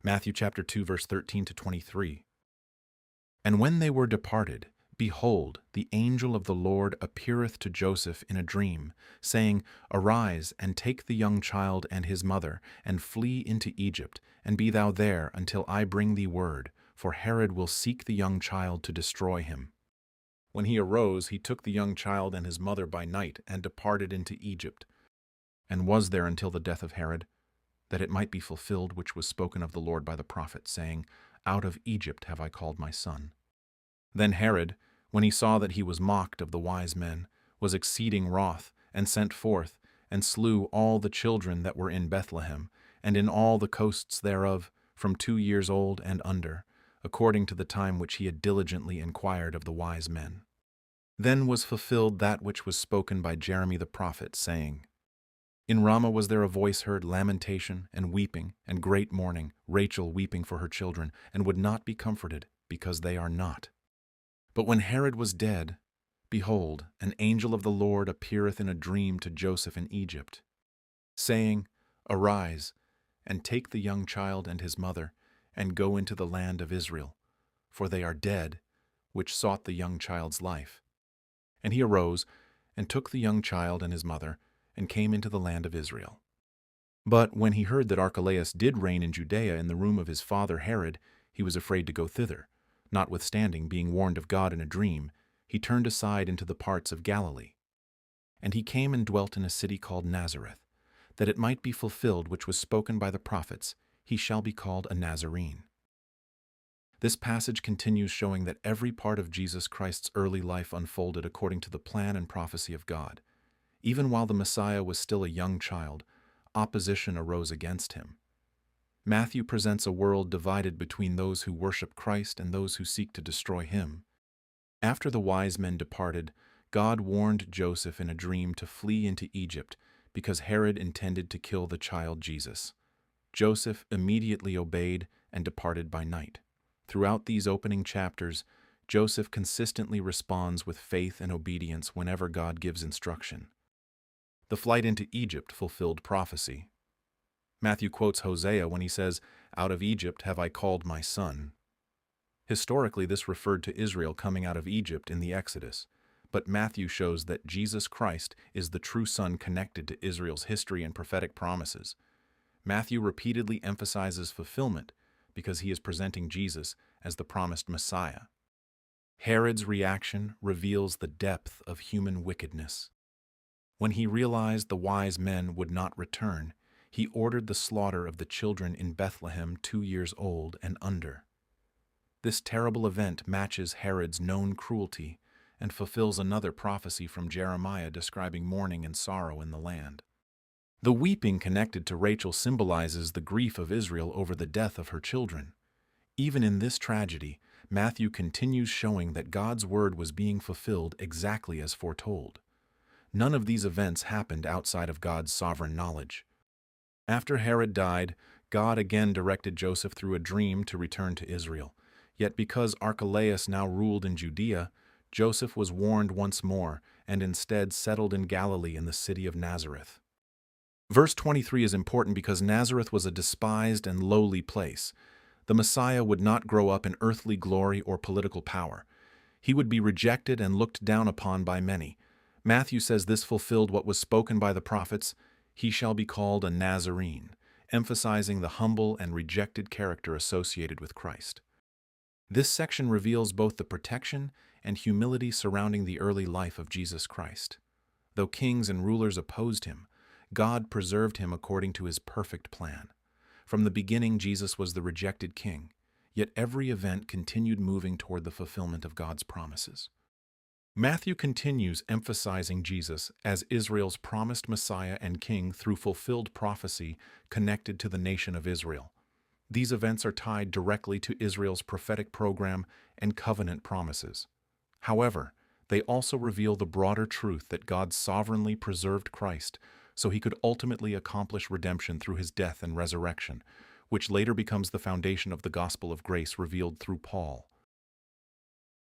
Matthew chapter 2, verse 13 to 23. And when they were departed, behold, the angel of the Lord appeareth to Joseph in a dream, saying, Arise, and take the young child and his mother, and flee into Egypt, and be thou there until I bring thee word, for Herod will seek the young child to destroy him. When he arose, he took the young child and his mother by night, and departed into Egypt, and was there until the death of Herod, that it might be fulfilled which was spoken of the Lord by the prophet, saying, Out of Egypt have I called my son. Then Herod, when he saw that he was mocked of the wise men, was exceeding wroth, and sent forth, and slew all the children that were in Bethlehem, and in all the coasts thereof, from 2 years old and under, according to the time which he had diligently inquired of the wise men. Then was fulfilled that which was spoken by Jeremy the prophet, saying, In Ramah was there a voice heard, lamentation, and weeping, and great mourning, Rachel weeping for her children, and would not be comforted, because they are not. But when Herod was dead, behold, an angel of the Lord appeareth in a dream to Joseph in Egypt, saying, Arise, and take the young child and his mother, and go into the land of Israel, for they are dead, which sought the young child's life. And he arose, and took the young child and his mother, and came into the land of Israel. But when he heard that Archelaus did reign in Judea in the room of his father Herod, he was afraid to go thither. Notwithstanding, being warned of God in a dream, he turned aside into the parts of Galilee. And he came and dwelt in a city called Nazareth, that it might be fulfilled which was spoken by the prophets, He shall be called a Nazarene. This passage continues showing that every part of Jesus Christ's early life unfolded according to the plan and prophecy of God. Even while the Messiah was still a young child, opposition arose against him. Matthew presents a world divided between those who worship Christ and those who seek to destroy him. After the wise men departed, God warned Joseph in a dream to flee into Egypt because Herod intended to kill the child Jesus. Joseph immediately obeyed and departed by night. Throughout these opening chapters, Joseph consistently responds with faith and obedience whenever God gives instruction. The flight into Egypt fulfilled prophecy. Matthew quotes Hosea when he says, Out of Egypt have I called my son. Historically, this referred to Israel coming out of Egypt in the Exodus, but Matthew shows that Jesus Christ is the true son connected to Israel's history and prophetic promises. Matthew repeatedly emphasizes fulfillment because he is presenting Jesus as the promised Messiah. Herod's reaction reveals the depth of human wickedness. When he realized the wise men would not return, he ordered the slaughter of the children in Bethlehem 2 years old and under. This terrible event matches Herod's known cruelty and fulfills another prophecy from Jeremiah describing mourning and sorrow in the land. The weeping connected to Rachel symbolizes the grief of Israel over the death of her children. Even in this tragedy, Matthew continues showing that God's word was being fulfilled exactly as foretold. None of these events happened outside of God's sovereign knowledge. After Herod died, God again directed Joseph through a dream to return to Israel. Yet because Archelaus now ruled in Judea, Joseph was warned once more and instead settled in Galilee in the city of Nazareth. Verse 23 is important because Nazareth was a despised and lowly place. The Messiah would not grow up in earthly glory or political power. He would be rejected and looked down upon by many. Matthew says this fulfilled what was spoken by the prophets, He shall be called a Nazarene, emphasizing the humble and rejected character associated with Christ. This section reveals both the protection and humility surrounding the early life of Jesus Christ. Though kings and rulers opposed him, God preserved him according to his perfect plan. From the beginning, Jesus was the rejected king, yet every event continued moving toward the fulfillment of God's promises. Matthew continues emphasizing Jesus as Israel's promised Messiah and King through fulfilled prophecy connected to the nation of Israel. These events are tied directly to Israel's prophetic program and covenant promises. However, they also reveal the broader truth that God sovereignly preserved Christ so he could ultimately accomplish redemption through his death and resurrection, which later becomes the foundation of the gospel of grace revealed through Paul.